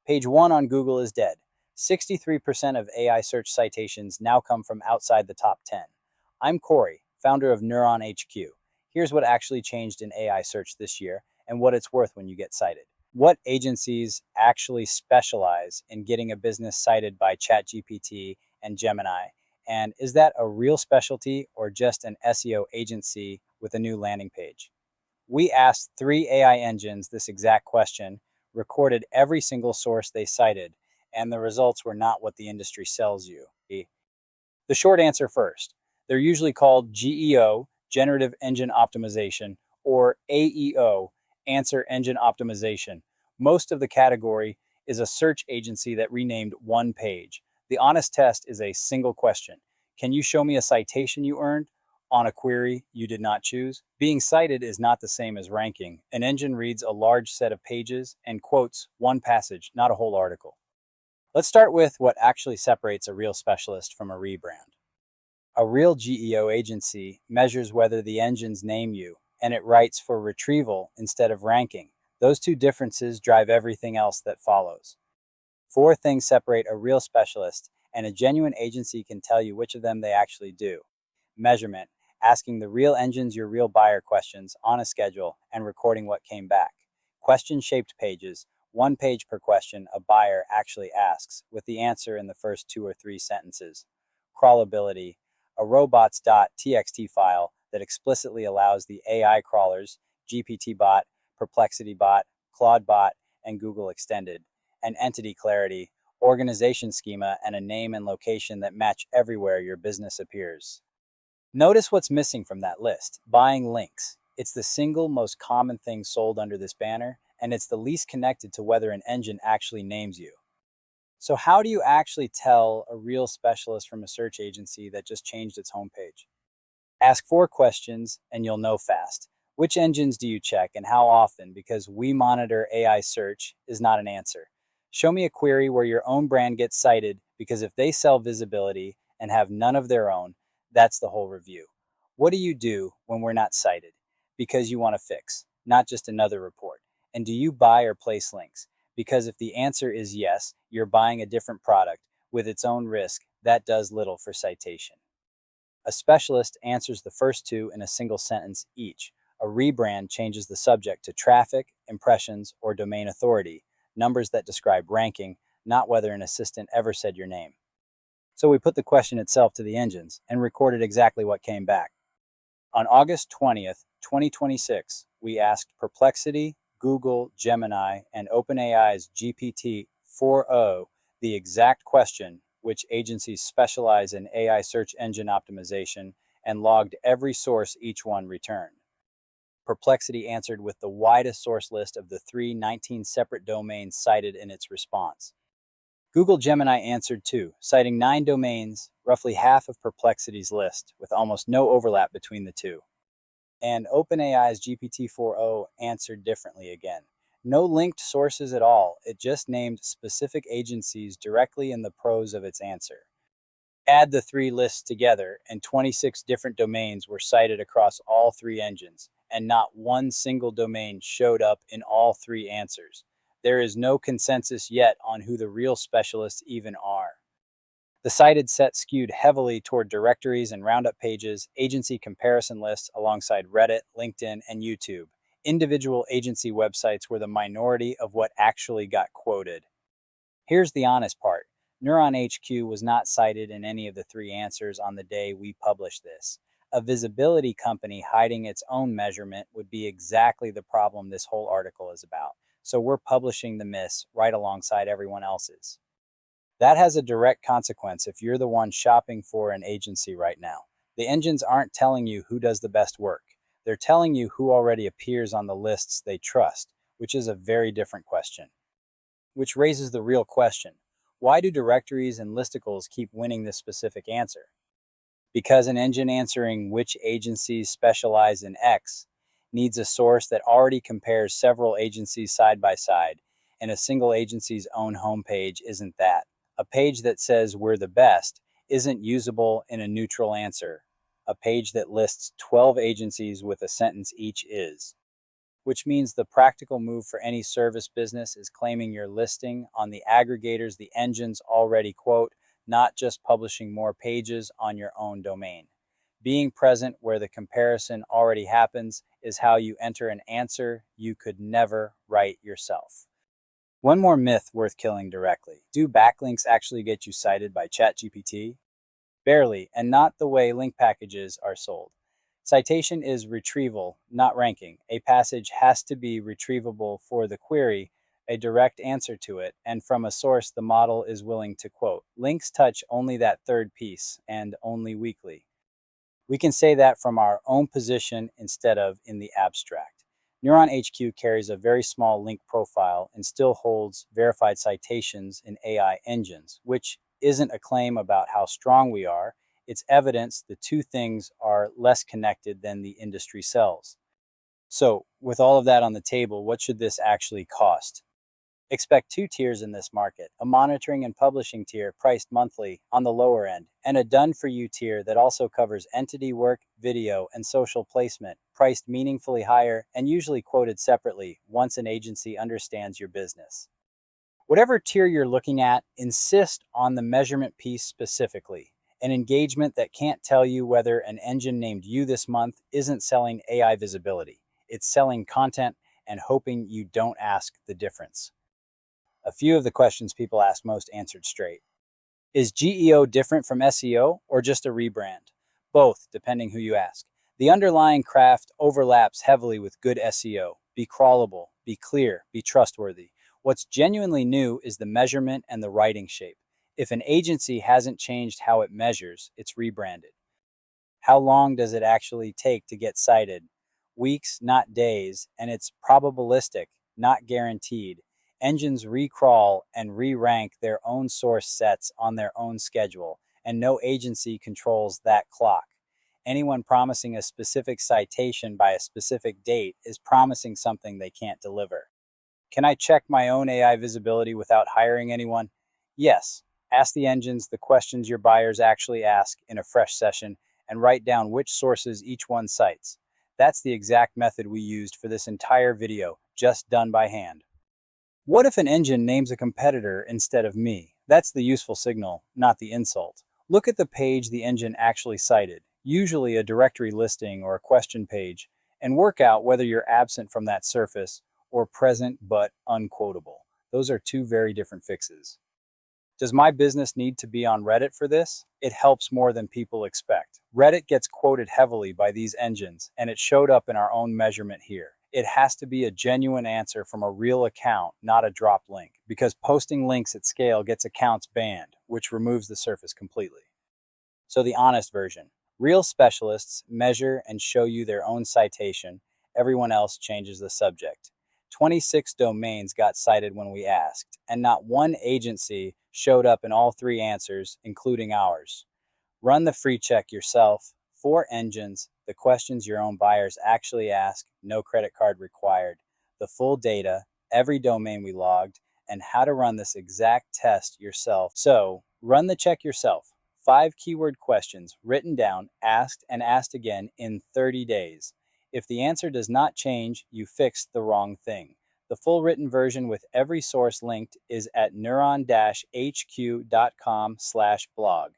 Page 1 on Google is dead. 63% of AI search citations now come from outside the top 10. I'm Corey, founder of Neuron HQ. Here's what actually changed in AI search this year and what it's worth when you get cited. What agencies actually specialize in getting a business cited by ChatGPT and Gemini? And is that a real specialty or just an SEO agency with a new landing page? We asked 3 AI engines this exact question, recorded every single source they cited, and the results were not what the industry sells you. The short answer first. They're usually called GEO, Generative Engine Optimization, or AEO, Answer Engine Optimization. Most of the category is a search agency that renamed one page. The honest test is a single question. Can you show me a citation you earned on a query you did not choose? Being cited is not the same as ranking. An engine reads a large set of pages and quotes one passage, not a whole article. Let's start with what actually separates a real specialist from a rebrand. A real GEO agency measures whether the engines name you, and it writes for retrieval instead of ranking. Those two differences drive everything else that follows. 4 things separate a real specialist, and a genuine agency can tell you which of them they actually do. Measurement, asking the real engines your real buyer questions on a schedule and recording what came back. Question-shaped pages, 1 page per question a buyer actually asks, with the answer in the first 2 or 3 sentences. Crawlability, a robots.txt file that explicitly allows the AI crawlers, GPT bot, Perplexity bot, Claude bot, and Google extended. And entity clarity, organization schema, and a name and location that match everywhere your business appears. Notice what's missing from that list. Buying links. It's the single most common thing sold under this banner, and it's the least connected to whether an engine actually names you. So how do you actually tell a real specialist from a search agency that just changed its homepage? Ask 4 questions and you'll know fast. Which engines do you check and how often? Because we monitor AI search is not an answer. Show me a query where your own brand gets cited, because if they sell visibility and have none of their own, that's the whole review. What do you do when we're not cited? Because you want to fix, not just another report. And do you buy or place links? Because if the answer is yes, you're buying a different product with its own risk. That does little for citation. A specialist answers the first 2 in a single sentence each. A rebrand changes the subject to traffic, impressions, or domain authority, numbers that describe ranking, not whether an assistant ever said your name. So we put the question itself to the engines and recorded exactly what came back. On August 20th, 2026, we asked Perplexity, Google, Gemini, and OpenAI's GPT-4o the exact question: which agencies specialize in AI search engine optimization, and logged every source each one returned. Perplexity answered with the widest source list of the 19 separate domains cited in its response. Google Gemini answered too, citing 9 domains, roughly half of Perplexity's list, with almost no overlap between the two. And OpenAI's GPT-4o answered differently again. No linked sources at all, it just named specific agencies directly in the prose of its answer. Add the 3 lists together, and 26 different domains were cited across all 3 engines, and not one single domain showed up in all 3 answers. There is no consensus yet on who the real specialists even are. The cited set skewed heavily toward directories and roundup pages, agency comparison lists alongside Reddit, LinkedIn, and YouTube. Individual agency websites were the minority of what actually got quoted. Here's the honest part. Neuron HQ was not cited in any of the 3 answers on the day we published this. A visibility company hiding its own measurement would be exactly the problem this whole article is about. So we're publishing the miss right alongside everyone else's. That has a direct consequence if you're the one shopping for an agency right now. The engines aren't telling you who does the best work. They're telling you who already appears on the lists they trust, which is a very different question. Which raises the real question. Why do directories and listicles keep winning this specific answer? Because an engine answering which agencies specialize in X needs a source that already compares several agencies side by side, and a single agency's own homepage isn't that. A page that says we're the best isn't usable in a neutral answer. A page that lists 12 agencies with a sentence each is. which means the practical move for any service business is claiming your listing on the aggregators the engines already quote, not just publishing more pages on your own domain. Being present where the comparison already happens is how you enter an answer you could never write yourself. One more myth worth killing directly. Do backlinks actually get you cited by ChatGPT? Barely, and not the way link packages are sold. Citation is retrieval, not ranking. A passage has to be retrievable for the query, a direct answer to it, and from a source the model is willing to quote. Links touch only that third piece, and only weakly. We can say that from our own position instead of in the abstract. Neuron HQ carries a very small link profile and still holds verified citations in AI engines, which isn't a claim about how strong we are. It's evidence the two things are less connected than the industry sells. So, with all of that on the table, what should this actually cost? Expect two tiers in this market: a monitoring and publishing tier priced monthly on the lower end, and a done for you tier that also covers entity work, video, and social placement, priced meaningfully higher and usually quoted separately once an agency understands your business. Whatever tier you're looking at, insist on the measurement piece specifically. An engagement that can't tell you whether an engine named you this month isn't selling AI visibility. It's selling content and hoping you don't ask the difference. A few of the questions people ask most answered straight. Is GEO different from SEO or just a rebrand? Both, depending who you ask. The underlying craft overlaps heavily with good SEO. Be crawlable, be clear, be trustworthy. What's genuinely new is the measurement and the writing shape. If an agency hasn't changed how it measures, it's rebranded. How long does it actually take to get cited? Weeks, not days, and it's probabilistic, not guaranteed. Engines recrawl and re-rank their own source sets on their own schedule, and no agency controls that clock. Anyone promising a specific citation by a specific date is promising something they can't deliver. Can I check my own AI visibility without hiring anyone? Yes. Ask the engines the questions your buyers actually ask in a fresh session and write down which sources each one cites. That's the exact method we used for this entire video, just done by hand. What if an engine names a competitor instead of me? That's the useful signal, not the insult. Look at the page the engine actually cited, usually a directory listing or a question page, and work out whether you're absent from that surface or present but unquotable. Those are two very different fixes. Does my business need to be on Reddit for this? It helps more than people expect. Reddit gets quoted heavily by these engines, and it showed up in our own measurement here. It has to be a genuine answer from a real account, not a drop link, because posting links at scale gets accounts banned, which removes the surface completely. So the honest version. Real specialists measure and show you their own citation. Everyone else changes the subject. 26 domains got cited when we asked, and not one agency showed up in all three answers, including ours. Run the free check yourself. 4 engines, the questions your own buyers actually ask, no credit card required, the full data, every domain we logged, and how to run this exact test yourself. So, run the check yourself. 5 keyword questions written down, asked and asked again in 30 days. If the answer does not change, you fixed the wrong thing. The full written version with every source linked is at neuron-hq.com/blog.